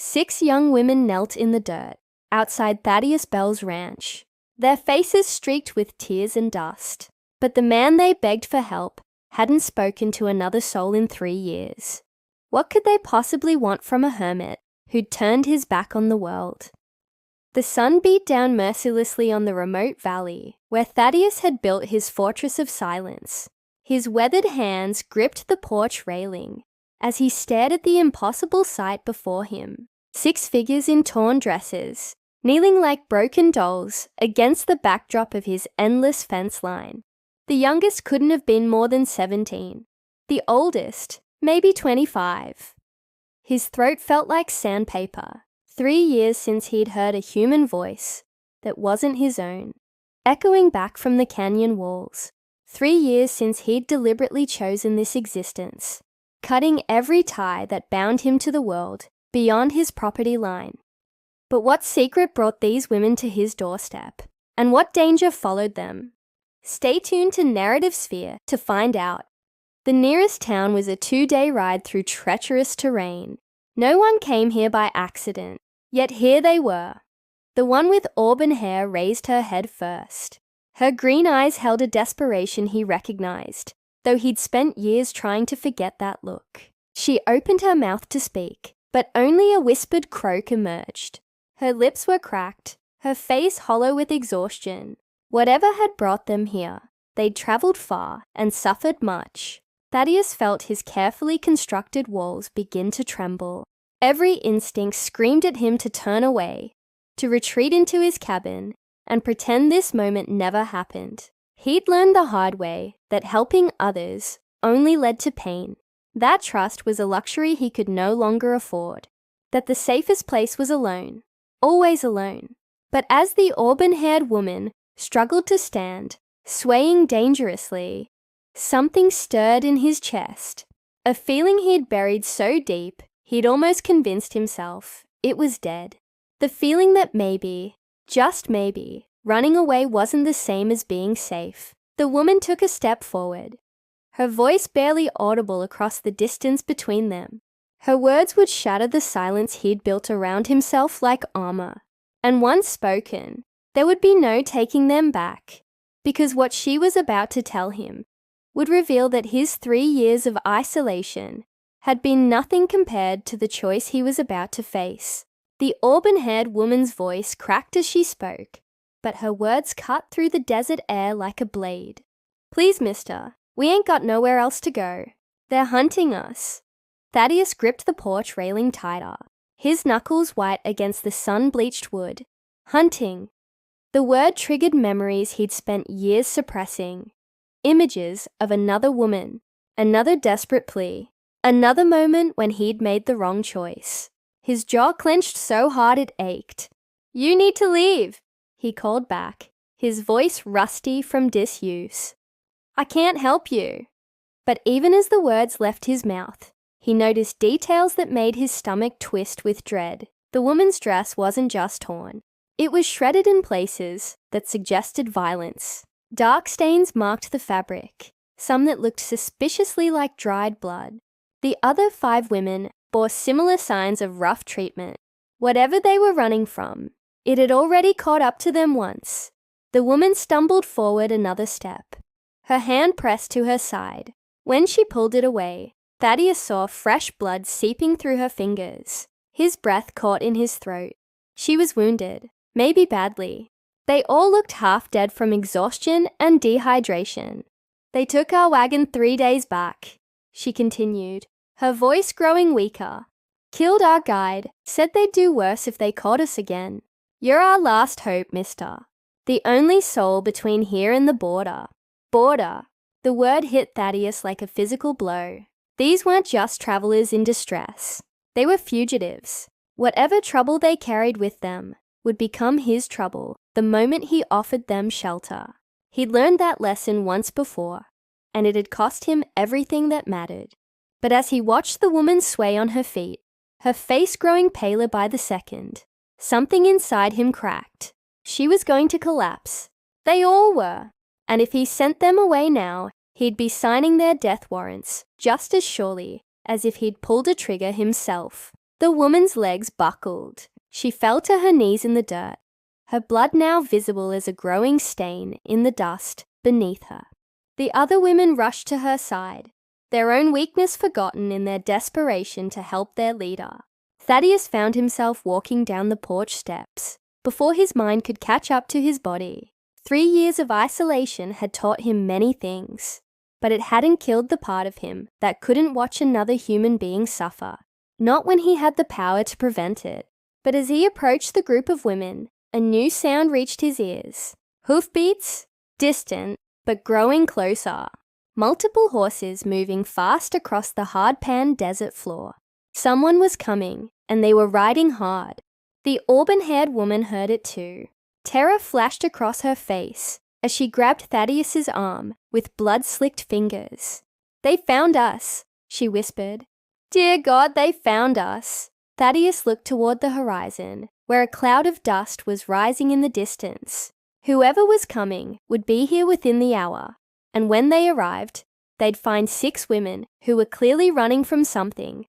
6 young women knelt in the dirt outside Thaddeus Bell's ranch, their faces streaked with tears and dust. But the man they begged for help hadn't spoken to another soul in 3 years. What could they possibly want from a hermit who'd turned his back on the world? The sun beat down mercilessly on the remote valley where Thaddeus had built his fortress of silence. His weathered hands gripped the porch railing as he stared at the impossible sight before him. 6 figures in torn dresses, kneeling like broken dolls against the backdrop of his endless fence line. The youngest couldn't have been more than 17. The oldest, maybe 25. His throat felt like sandpaper. 3 years since he'd heard a human voice that wasn't his own, echoing back from the canyon walls. 3 years since he'd deliberately chosen this existence, cutting every tie that bound him to the world beyond his property line. But what secret brought these women to his doorstep? And what danger followed them? Stay tuned to Narrative Sphere to find out. The nearest town was a 2-day ride through treacherous terrain. No one came here by accident, yet here they were. The one with auburn hair raised her head first. Her green eyes held a desperation he recognized, though he'd spent years trying to forget that look. She opened her mouth to speak, but only a whispered croak emerged. Her lips were cracked, her face hollow with exhaustion. Whatever had brought them here, they'd traveled far and suffered much. Thaddeus felt his carefully constructed walls begin to tremble. Every instinct screamed at him to turn away, to retreat into his cabin, and pretend this moment never happened. He'd learned the hard way that helping others only led to pain. That trust was a luxury he could no longer afford. That the safest place was alone, always alone. But as the auburn-haired woman struggled to stand, swaying dangerously, something stirred in his chest. A feeling he'd buried so deep, he'd almost convinced himself it was dead. The feeling that maybe, just maybe, running away wasn't the same as being safe. The woman took a step forward, her voice barely audible across the distance between them. Her words would shatter the silence he'd built around himself like armor. And once spoken, there would be no taking them back, because what she was about to tell him would reveal that his 3 years of isolation had been nothing compared to the choice he was about to face. The auburn-haired woman's voice cracked as she spoke, but her words cut through the desert air like a blade. "Please, mister, we ain't got nowhere else to go. They're hunting us." Thaddeus gripped the porch railing tighter, his knuckles white against the sun-bleached wood. Hunting. The word triggered memories he'd spent years suppressing. Images of another woman, another desperate plea, another moment when he'd made the wrong choice. His jaw clenched so hard it ached. "You need to leave," he called back, his voice rusty from disuse. "I can't help you." But even as the words left his mouth, he noticed details that made his stomach twist with dread. The woman's dress wasn't just torn. It was shredded in places that suggested violence. Dark stains marked the fabric, some that looked suspiciously like dried blood. The other 5 women bore similar signs of rough treatment. Whatever they were running from, it had already caught up to them once. The woman stumbled forward another step, her hand pressed to her side. When she pulled it away, Thaddeus saw fresh blood seeping through her fingers. His breath caught in his throat. She was wounded, maybe badly. They all looked half dead from exhaustion and dehydration. "They took our wagon 3 days back," she continued, her voice growing weaker. "Killed our guide, said they'd do worse if they caught us again. You're our last hope, mister. The only soul between here and the border." Border. The word hit Thaddeus like a physical blow. These weren't just travelers in distress. They were fugitives. Whatever trouble they carried with them would become his trouble the moment he offered them shelter. He'd learned that lesson once before, and it had cost him everything that mattered. But as he watched the woman sway on her feet, her face growing paler by the second, something inside him cracked. She was going to collapse. They all were. And if he sent them away now, he'd be signing their death warrants just as surely as if he'd pulled a trigger himself. The woman's legs buckled. She fell to her knees in the dirt, her blood now visible as a growing stain in the dust beneath her. The other women rushed to her side, their own weakness forgotten in their desperation to help their leader. Thaddeus found himself walking down the porch steps before his mind could catch up to his body. 3 years of isolation had taught him many things, but it hadn't killed the part of him that couldn't watch another human being suffer. Not when he had the power to prevent it. But as he approached the group of women, a new sound reached his ears. Hoofbeats, distant, but growing closer. Multiple horses moving fast across the hard-pan desert floor. Someone was coming, and they were riding hard. The auburn-haired woman heard it too. Terror flashed across her face as she grabbed Thaddeus's arm with blood-slicked fingers. "They found us," she whispered. "Dear God, they found us." Thaddeus looked toward the horizon, where a cloud of dust was rising in the distance. Whoever was coming would be here within the hour, and when they arrived, they'd find 6 women who were clearly running from something,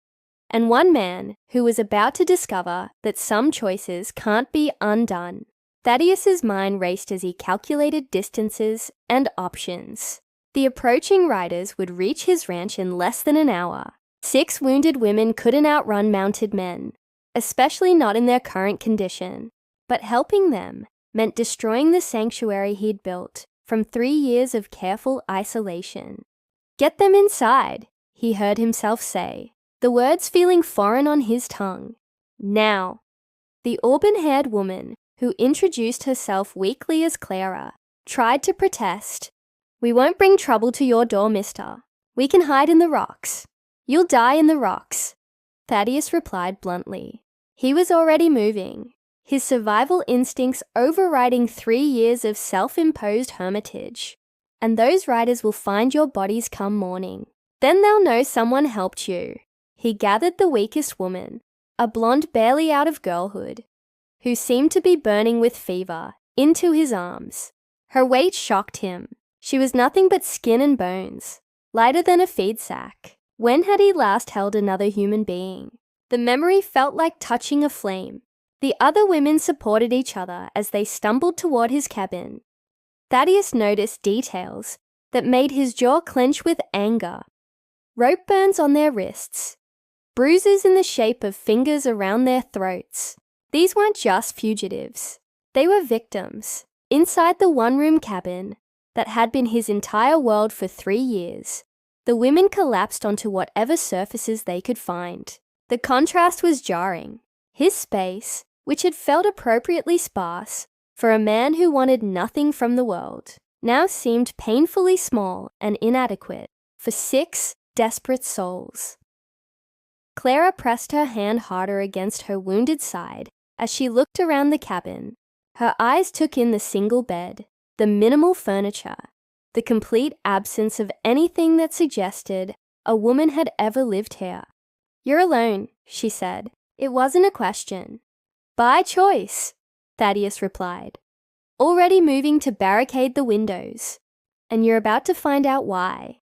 and 1 man who was about to discover that some choices can't be undone. Thaddeus's mind raced as he calculated distances and options. The approaching riders would reach his ranch in less than an hour. 6 wounded women couldn't outrun mounted men, especially not in their current condition. But helping them meant destroying the sanctuary he'd built from 3 years of careful isolation. "Get them inside," he heard himself say, the words feeling foreign on his tongue. "Now." The auburn-haired woman, who introduced herself weakly as Clara, tried to protest. "We won't bring trouble to your door, mister. We can hide in the rocks." "You'll die in the rocks," Thaddeus replied bluntly. He was already moving, his survival instincts overriding 3 years of self-imposed hermitage. "And those riders will find your bodies come morning. Then they'll know someone helped you." He gathered the weakest woman, a blonde barely out of girlhood, who seemed to be burning with fever, into his arms. Her weight shocked him. She was nothing but skin and bones, lighter than a feed sack. When had he last held another human being? The memory felt like touching a flame. The other women supported each other as they stumbled toward his cabin. Thaddeus noticed details that made his jaw clench with anger. Rope burns on their wrists, bruises in the shape of fingers around their throats. These weren't just fugitives. They were victims. Inside the one-room cabin that had been his entire world for 3 years, the women collapsed onto whatever surfaces they could find. The contrast was jarring. His space, which had felt appropriately sparse for a man who wanted nothing from the world, now seemed painfully small and inadequate for 6 desperate souls. Clara pressed her hand harder against her wounded side as she looked around the cabin. Her eyes took in the single bed, the minimal furniture, the complete absence of anything that suggested a woman had ever lived here. "You're alone," she said. It wasn't a question. "By choice," Thaddeus replied, already moving to barricade the windows. "And you're about to find out why."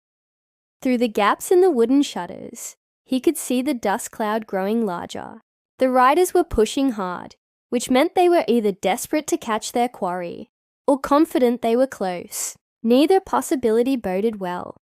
Through the gaps in the wooden shutters, he could see the dust cloud growing larger. The riders were pushing hard, which meant they were either desperate to catch their quarry or confident they were close. Neither possibility boded well.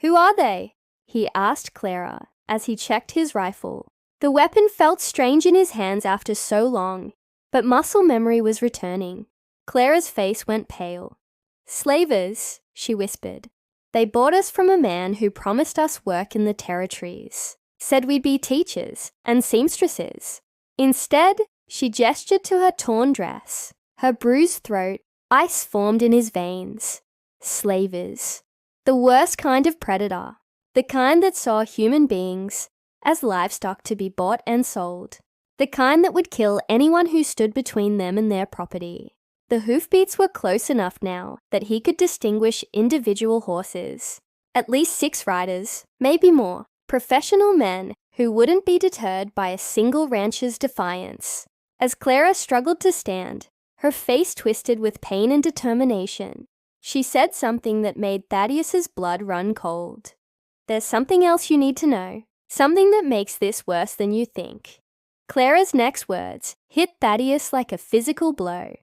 "Who are they?" he asked Clara as he checked his rifle. The weapon felt strange in his hands after so long, but muscle memory was returning. Clara's face went pale. "Slavers," she whispered. "They bought us from a man who promised us work in the territories. Said we'd be teachers and seamstresses. Instead, she gestured to her torn dress. Her bruised throat, ice formed in his veins. Slavers. The worst kind of predator. The kind that saw human beings as livestock to be bought and sold. The kind that would kill anyone who stood between them and their property. The hoofbeats were close enough now that he could distinguish individual horses. At least 6 riders, maybe more. Professional men who wouldn't be deterred by a single rancher's defiance. As Clara struggled to stand, her face twisted with pain and determination, she said something that made Thaddeus's blood run cold. "There's something else you need to know. Something that makes this worse than you think." Clara's next words hit Thaddeus like a physical blow.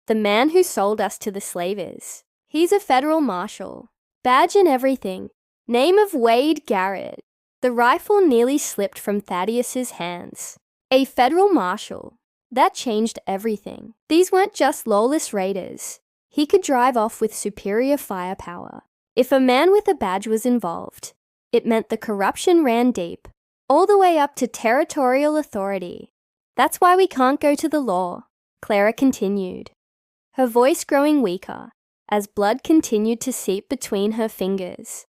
The man who sold us to the slavers. He's a federal marshal. Badge and everything. Name of Wade Garrett. The rifle nearly slipped from Thaddeus's hands. A federal marshal. That changed everything. These weren't just lawless raiders. He could drive off with superior firepower. If a man with a badge was involved, it meant the corruption ran deep, all the way up to territorial authority. That's why we can't go to the law, Clara continued, her voice growing weaker as blood continued to seep between her fingers.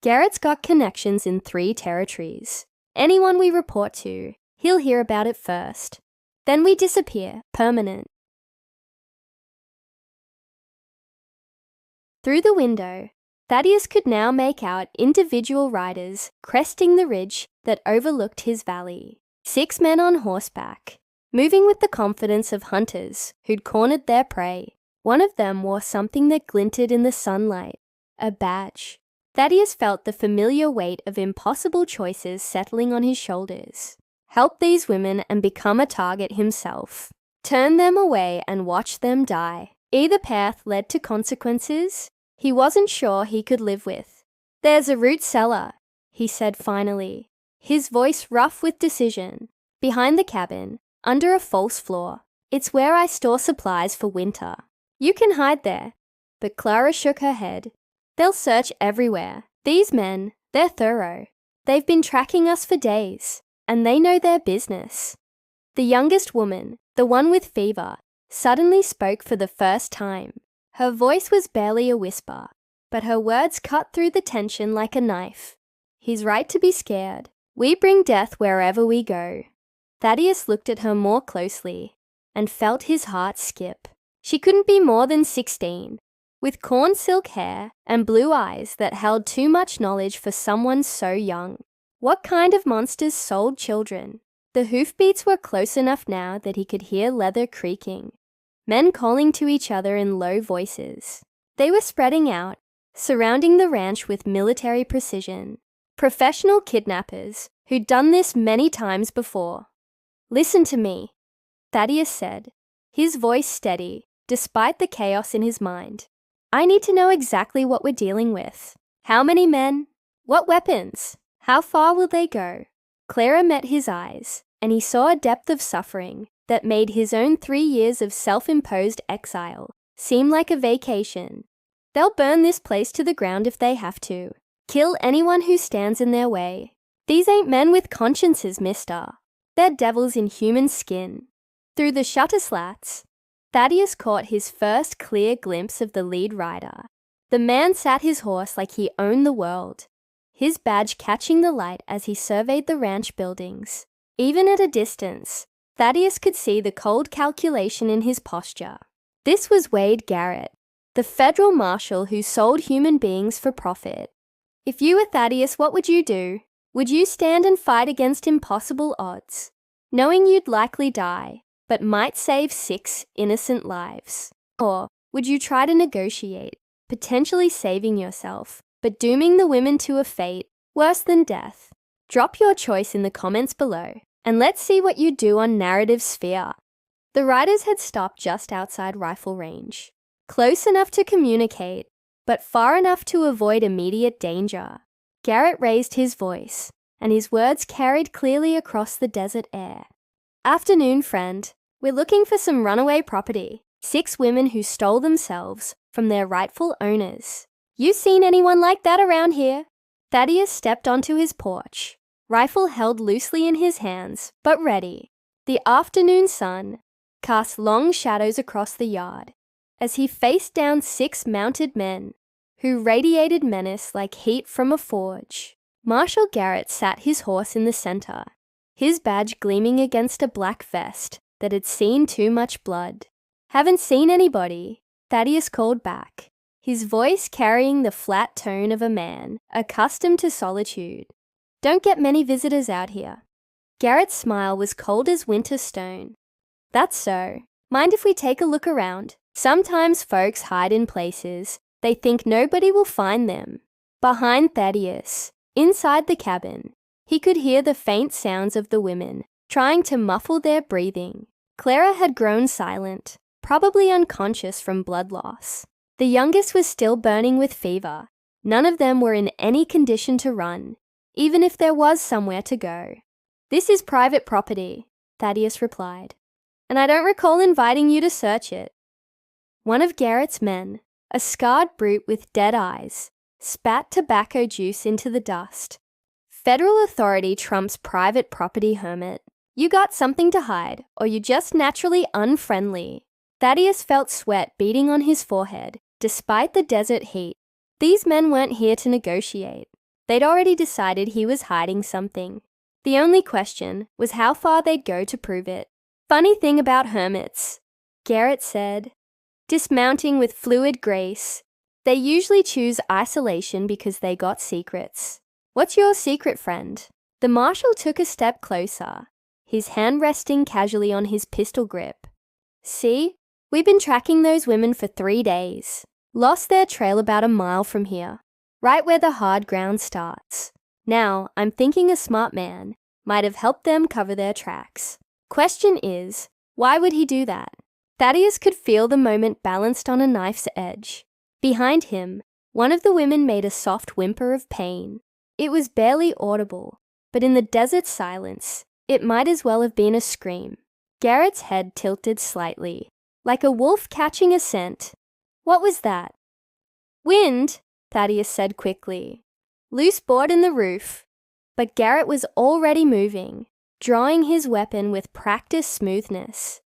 Garrett's got connections in 3 territories. Anyone we report to, he'll hear about it first. Then we disappear, permanent. Through the window, Thaddeus could now make out individual riders cresting the ridge that overlooked his valley. 6 men on horseback, moving with the confidence of hunters who'd cornered their prey. One of them wore something that glinted in the sunlight, a badge. Thaddeus felt the familiar weight of impossible choices settling on his shoulders. Help these women and become a target himself. Turn them away and watch them die. Either path led to consequences he wasn't sure he could live with. There's a root cellar, he said finally, his voice rough with decision. Behind the cabin, under a false floor. It's where I store supplies for winter. You can hide there. But Clara shook her head. They'll search everywhere. These men, they're thorough. They've been tracking us for days, and they know their business. The youngest woman, the one with fever, suddenly spoke for the first time. Her voice was barely a whisper, but her words cut through the tension like a knife. He's right to be scared. We bring death wherever we go. Thaddeus looked at her more closely and felt his heart skip. She couldn't be more than 16, with corn silk hair and blue eyes that held too much knowledge for someone so young. What kind of monsters sold children? The hoofbeats were close enough now that he could hear leather creaking. Men calling to each other in low voices. They were spreading out, surrounding the ranch with military precision. Professional kidnappers who'd done this many times before. Listen to me, Thaddeus said, his voice steady, despite the chaos in his mind. I need to know exactly what we're dealing with. How many men? What weapons? How far will they go? Clara met his eyes, and he saw a depth of suffering that made his own 3 years of self-imposed exile seem like a vacation. They'll burn this place to the ground if they have to. Kill anyone who stands in their way. These ain't men with consciences, mister. They're devils in human skin. Through the shutter slats, Thaddeus caught his first clear glimpse of the lead rider. The man sat his horse like he owned the world, his badge catching the light as he surveyed the ranch buildings. Even at a distance, Thaddeus could see the cold calculation in his posture. This was Wade Garrett, the federal marshal who sold human beings for profit. If you were Thaddeus, what would you do? Would you stand and fight against impossible odds, knowing you'd likely die, but might save 6 innocent lives? Or would you try to negotiate, potentially saving yourself, but dooming the women to a fate worse than death? Drop your choice in the comments below, and let's see what you do on Narrative Sphere. The riders had stopped just outside rifle range, close enough to communicate, but far enough to avoid immediate danger. Garrett raised his voice, and his words carried clearly across the desert air. Afternoon, friend. We're looking for some runaway property. 6 women who stole themselves from their rightful owners. You seen anyone like that around here? Thaddeus stepped onto his porch, rifle held loosely in his hands, but ready. The afternoon sun cast long shadows across the yard as he faced down 6 mounted men who radiated menace like heat from a forge. Marshal Garrett sat his horse in the center, his badge gleaming against a black vest that had seen too much blood. Haven't seen anybody, Thaddeus called back, his voice carrying the flat tone of a man accustomed to solitude. Don't get many visitors out here. Garrett's smile was cold as winter stone. That's so. Mind if we take a look around? Sometimes folks hide in places they think nobody will find them. Behind Thaddeus, inside the cabin, he could hear the faint sounds of the women trying to muffle their breathing. Clara had grown silent, probably unconscious from blood loss. The youngest was still burning with fever. None of them were in any condition to run, even if there was somewhere to go. "This is private property," Thaddeus replied, "and I don't recall inviting you to search it." One of Garrett's men, a scarred brute with dead eyes, spat tobacco juice into the dust. "Federal authority trumps private property, hermit. You got something to hide, or you just naturally unfriendly." Thaddeus felt sweat beading on his forehead, despite the desert heat. These men weren't here to negotiate. They'd already decided he was hiding something. The only question was how far they'd go to prove it. "Funny thing about hermits," Garrett said, dismounting with fluid grace. "They usually choose isolation because they got secrets." "What's your secret, friend?" The marshal took a step closer, his hand resting casually on his pistol grip. "See, we've been tracking those women for 3 days. Lost their trail about a mile from here, right where the hard ground starts. Now, I'm thinking a smart man might have helped them cover their tracks. Question is, why would he do that?" Thaddeus could feel the moment balanced on a knife's edge. Behind him, one of the women made a soft whimper of pain. It was barely audible, but in the desert silence, it might as well have been a scream. Garrett's head tilted slightly, like a wolf catching a scent. "What was that?" "Wind," Thaddeus said quickly. "Loose board in the roof." But Garrett was already moving, drawing his weapon with practiced smoothness.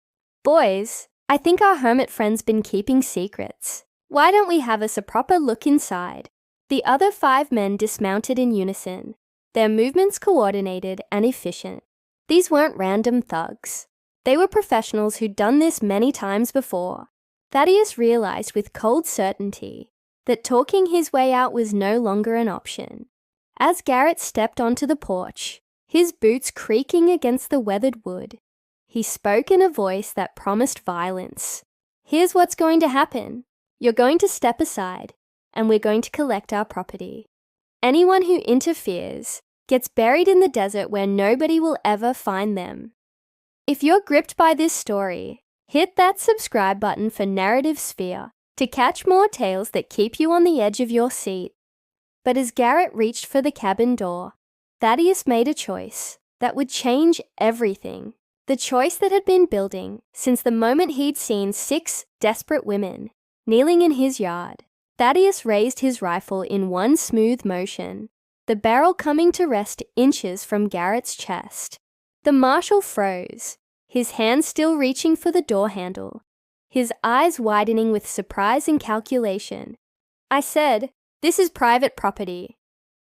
"Boys, I think our hermit friend's been keeping secrets. Why don't we have us a proper look inside?" The other 5 men dismounted in unison, their movements coordinated and efficient. These weren't random thugs. They were professionals who'd done this many times before. Thaddeus realized with cold certainty that talking his way out was no longer an option. As Garrett stepped onto the porch, his boots creaking against the weathered wood, he spoke in a voice that promised violence. "Here's what's going to happen. You're going to step aside, and we're going to collect our property. Anyone who interferes gets buried in the desert where nobody will ever find them." If you're gripped by this story, hit that subscribe button for Narrative Sphere to catch more tales that keep you on the edge of your seat. But as Garrett reached for the cabin door, Thaddeus made a choice that would change everything. The choice that had been building since the moment he'd seen 6 desperate women kneeling in his yard. Thaddeus raised his rifle in one smooth motion, the barrel coming to rest inches from Garrett's chest. The marshal froze, his hand still reaching for the door handle, his eyes widening with surprise and calculation. "I said, this is private property,"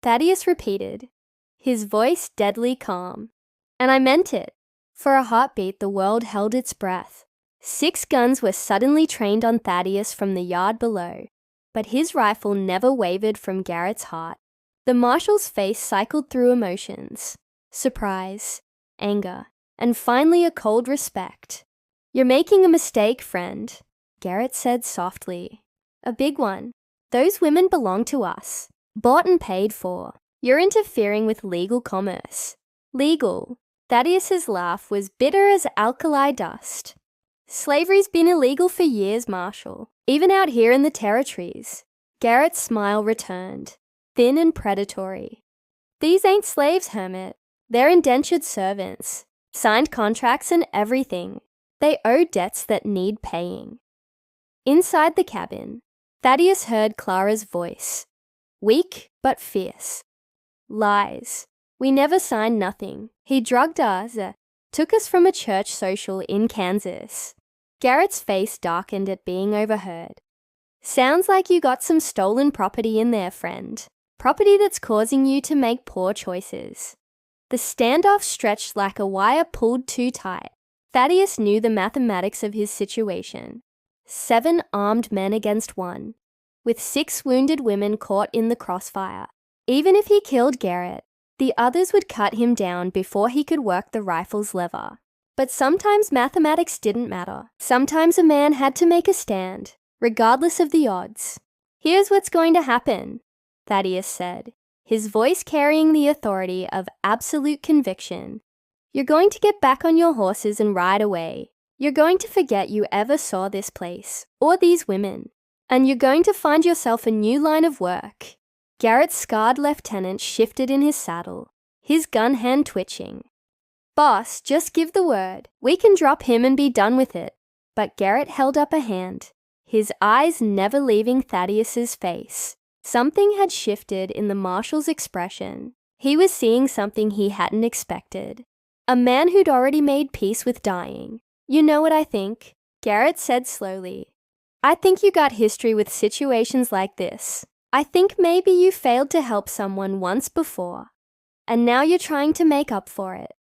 Thaddeus repeated, his voice deadly calm. "And I meant it." For a heartbeat, the world held its breath. 6 guns were suddenly trained on Thaddeus from the yard below, but his rifle never wavered from Garrett's heart. The marshal's face cycled through emotions: surprise, anger, and finally a cold respect. "You're making a mistake, friend," Garrett said softly. "A big one. Those women belong to us, bought and paid for. You're interfering with legal commerce." "Legal?" Thaddeus's laugh was bitter as alkali dust. "Slavery's been illegal for years, Marshal, even out here in the territories." Garrett's smile returned, thin and predatory. "These ain't slaves, hermit. They're indentured servants, signed contracts and everything. They owe debts that need paying." Inside the cabin, Thaddeus heard Clara's voice, weak but fierce. "Lies. We never signed nothing. He drugged us, took us from a church social in Kansas." Garrett's face darkened at being overheard. "Sounds like you got some stolen property in there, friend. Property that's causing you to make poor choices." The standoff stretched like a wire pulled too tight. Thaddeus knew the mathematics of his situation. 7 armed men against 1, with 6 wounded women caught in the crossfire. Even if he killed Garrett, the others would cut him down before he could work the rifle's lever. But sometimes mathematics didn't matter. Sometimes a man had to make a stand, regardless of the odds. "Here's what's going to happen," Thaddeus said, his voice carrying the authority of absolute conviction. You're going to get back on your horses and ride away. You're going to forget you ever saw this place or these women. And you're going to find yourself a new line of work." Garrett's scarred lieutenant shifted in his saddle, his gun hand twitching. "Boss, just give the word. We can drop him and be done with it." But Garrett held up a hand, his eyes never leaving Thaddeus's face. Something had shifted in the marshal's expression. He was seeing something he hadn't expected. A man who'd already made peace with dying. "You know what I think?" Garrett said slowly. "I think you got history with situations like this. I think maybe you failed to help someone once before, and now you're trying to make up for it."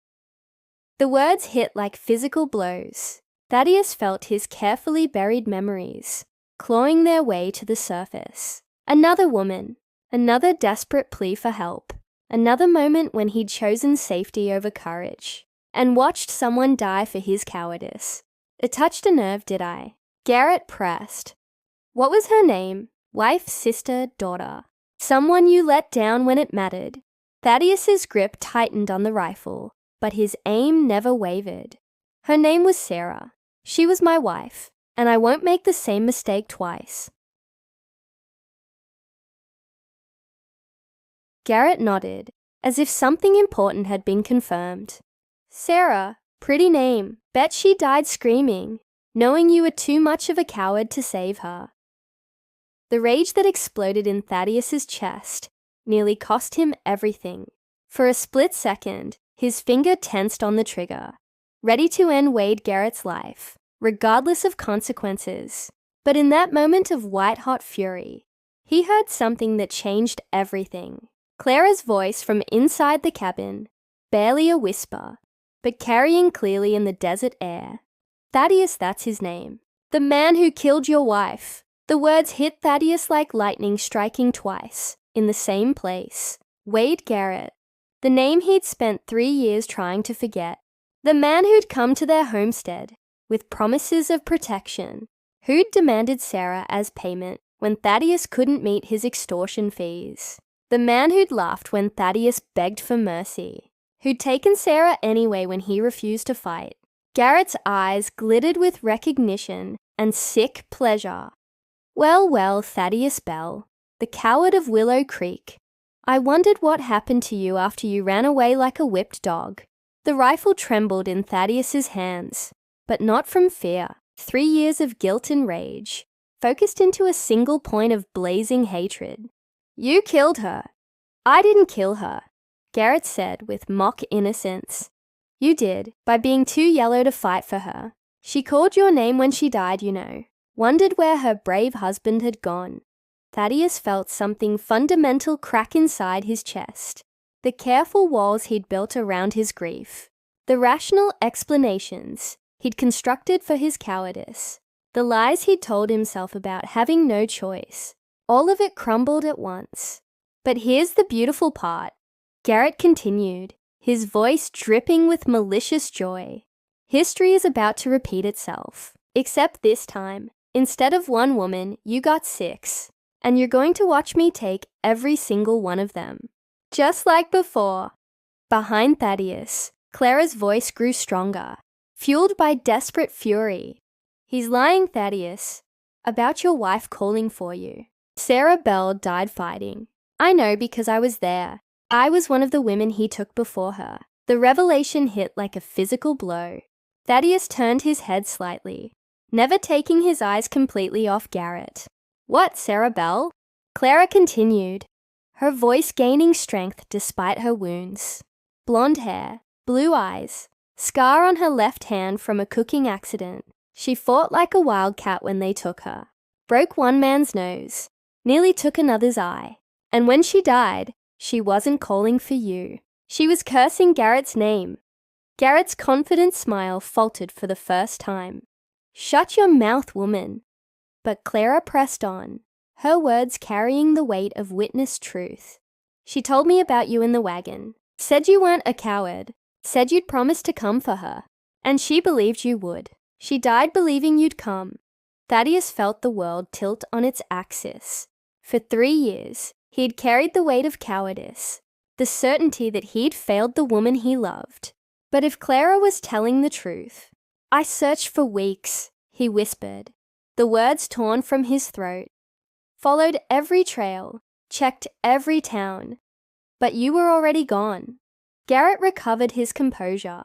The words hit like physical blows. Thaddeus felt his carefully buried memories clawing their way to the surface. Another woman, another desperate plea for help, another moment when he'd chosen safety over courage and watched someone die for his cowardice. It touched a nerve, did I? Garrett pressed. "What was her name? Wife, sister, daughter? Someone you let down when it mattered." Thaddeus's grip tightened on the rifle, but his aim never wavered. "Her name was Sarah. She was my wife, and I won't make the same mistake twice." Garrett nodded, as if something important had been confirmed. "Sarah, pretty name. Bet she died screaming, knowing you were too much of a coward to save her." The rage that exploded in Thaddeus's chest nearly cost him everything. For a split second, his finger tensed on the trigger, ready to end Wade Garrett's life, regardless of consequences. But in that moment of white-hot fury, he heard something that changed everything. Clara's voice from inside the cabin, barely a whisper, but carrying clearly in the desert air. "Thaddeus, that's his name. The man who killed your wife." The words hit Thaddeus like lightning striking twice, in the same place. Wade Garrett. The name he'd spent 3 years trying to forget. The man who'd come to their homestead with promises of protection, who'd demanded Sarah as payment when Thaddeus couldn't meet his extortion fees. The man who'd laughed when Thaddeus begged for mercy, who'd taken Sarah anyway when he refused to fight. Garrett's eyes glittered with recognition and sick pleasure. "Well, well, Thaddeus Bell, the coward of Willow Creek. I wondered what happened to you after you ran away like a whipped dog." The rifle trembled in Thaddeus's hands, but not from fear. 3 years of guilt and rage, focused into a single point of blazing hatred. "You killed her." "I didn't kill her," Garrett said with mock innocence. "You did, by being too yellow to fight for her. She called your name when she died, you know. Wondered where her brave husband had gone." Thaddeus felt something fundamental crack inside his chest. The careful walls he'd built around his grief. The rational explanations he'd constructed for his cowardice. The lies he'd told himself about having no choice. All of it crumbled at once. "But here's the beautiful part," Garrett continued, his voice dripping with malicious joy. "History is about to repeat itself. Except this time, instead of 1 woman, you got 6. And you're going to watch me take every single one of them. Just like before." Behind Thaddeus, Clara's voice grew stronger, fueled by desperate fury. "He's lying, Thaddeus, about your wife calling for you. Sarah Bell died fighting. I know because I was there. I was one of the women he took before her." The revelation hit like a physical blow. Thaddeus turned his head slightly, never taking his eyes completely off Garrett. "What, Sarah Bell?" Clara continued, her voice gaining strength despite her wounds. Blonde hair, blue eyes, scar on her left hand from a cooking accident. She fought like a wildcat when they took her. Broke one man's nose, nearly took another's eye. And when she died, she wasn't calling for you. She was cursing Garrett's name. Garrett's confident smile faltered for the first time. "Shut your mouth, woman." But Clara pressed on, her words carrying the weight of witnessed truth. "She told me about you in the wagon. Said you weren't a coward. Said you'd promised to come for her. And she believed you would. She died believing you'd come." Thaddeus felt the world tilt on its axis. For 3 years, he'd carried the weight of cowardice, the certainty that he'd failed the woman he loved. But if Clara was telling the truth, "I searched for weeks," he whispered, the words torn from his throat. "Followed every trail, checked every town, but you were already gone." Garrett recovered his composure,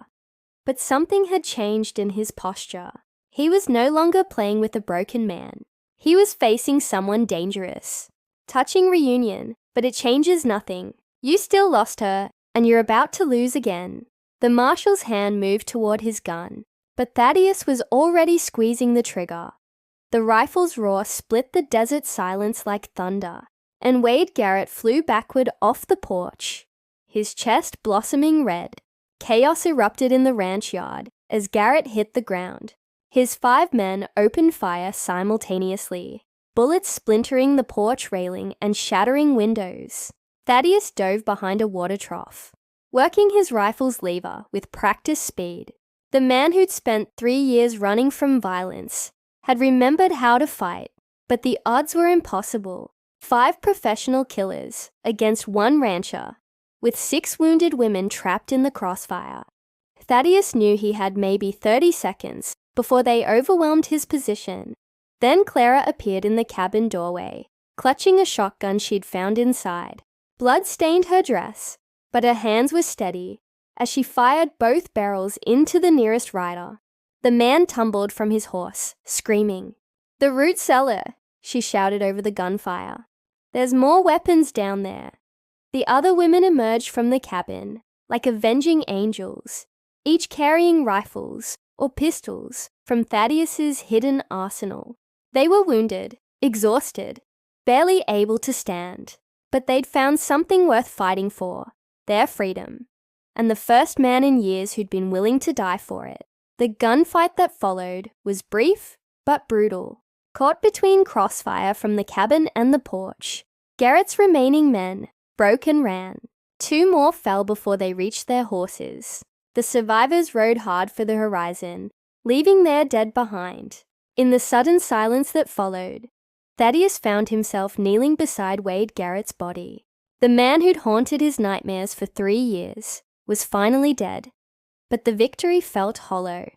but something had changed in his posture. He was no longer playing with a broken man. He was facing someone dangerous. "Touching reunion, but it changes nothing. You still lost her, and you're about to lose again." The marshal's hand moved toward his gun, but Thaddeus was already squeezing the trigger. The rifle's roar split the desert silence like thunder, and Wade Garrett flew backward off the porch, his chest blossoming red. Chaos erupted in the ranch yard as Garrett hit the ground. His 5 men opened fire simultaneously, bullets splintering the porch railing and shattering windows. Thaddeus dove behind a water trough, working his rifle's lever with practiced speed. The man who'd spent 3 years running from violence had remembered how to fight, but the odds were impossible. 5 professional killers against 1 rancher, with 6 wounded women trapped in the crossfire. Thaddeus knew he had maybe 30 seconds before they overwhelmed his position. Then Clara appeared in the cabin doorway, clutching a shotgun she'd found inside. Blood stained her dress, but her hands were steady as she fired both barrels into the nearest rider. The man tumbled from his horse, screaming. "The root cellar," she shouted over the gunfire. "There's more weapons down there." The other women emerged from the cabin like avenging angels, each carrying rifles or pistols from Thaddeus's hidden arsenal. They were wounded, exhausted, barely able to stand, but they'd found something worth fighting for, their freedom, and the first man in years who'd been willing to die for it. The gunfight that followed was brief but brutal. Caught between crossfire from the cabin and the porch, Garrett's remaining men broke and ran. 2 more fell before they reached their horses. The survivors rode hard for the horizon, leaving their dead behind. In the sudden silence that followed, Thaddeus found himself kneeling beside Wade Garrett's body. The man who'd haunted his nightmares for 3 years was finally dead, but the victory felt hollow.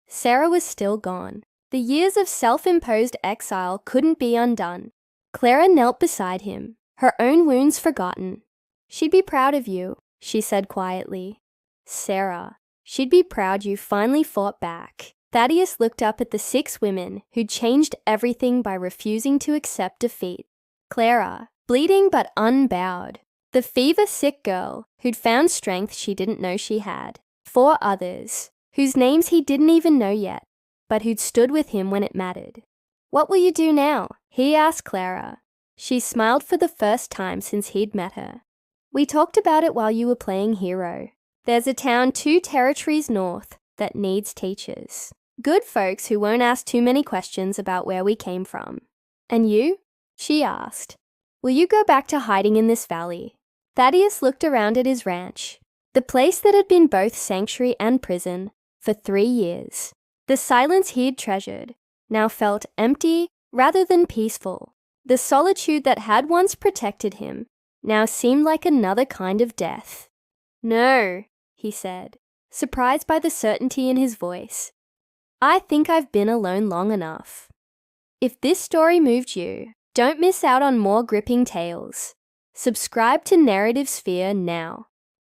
Sarah was still gone. The years of self-imposed exile couldn't be undone. Clara knelt beside him, her own wounds forgotten. "She'd be proud of you," she said quietly. "Sarah, she'd be proud you finally fought back." Thaddeus looked up at the 6 women who'd changed everything by refusing to accept defeat. Clara, bleeding but unbowed. The fever-sick girl who'd found strength she didn't know she had. 4 others, whose names he didn't even know yet, but who'd stood with him when it mattered. "What will you do now?" he asked Clara. She smiled for the first time since he'd met her. "We talked about it while you were playing hero. There's a town 2 territories north that needs teachers. Good folks who won't ask too many questions about where we came from." "And you?" she asked. "Will you go back to hiding in this valley?" Thaddeus looked around at his ranch, the place that had been both sanctuary and prison for 3 years. The silence he'd treasured now felt empty rather than peaceful. The solitude that had once protected him now seemed like another kind of death. "No," he said, surprised by the certainty in his voice. "I think I've been alone long enough." If this story moved you, don't miss out on more gripping tales. Subscribe to Narrative Sphere now.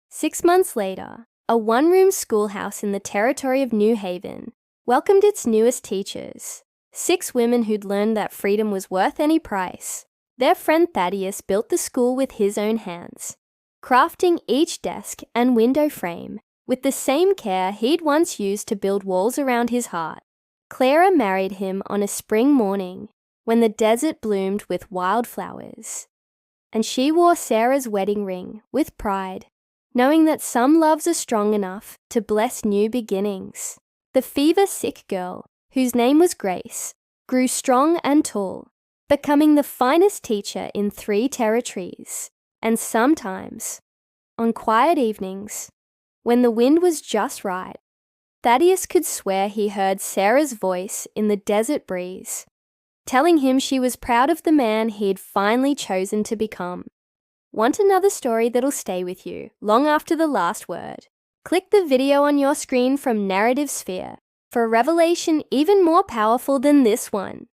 6 months later, a 1-room schoolhouse in the territory of New Haven welcomed its newest teachers, 6 women who'd learned that freedom was worth any price. Their friend Thaddeus built the school with his own hands, crafting each desk and window frame with the same care he'd once used to build walls around his heart. Clara married him on a spring morning when the desert bloomed with wildflowers, and she wore Sarah's wedding ring with pride, knowing that some loves are strong enough to bless new beginnings. The fever-sick girl, whose name was Grace, grew strong and tall, becoming the finest teacher in 3 territories. And sometimes, on quiet evenings, when the wind was just right, Thaddeus could swear he heard Sarah's voice in the desert breeze, telling him she was proud of the man he'd finally chosen to become. Want another story that'll stay with you long after the last word? Click the video on your screen from Narrative Sphere for a revelation even more powerful than this one.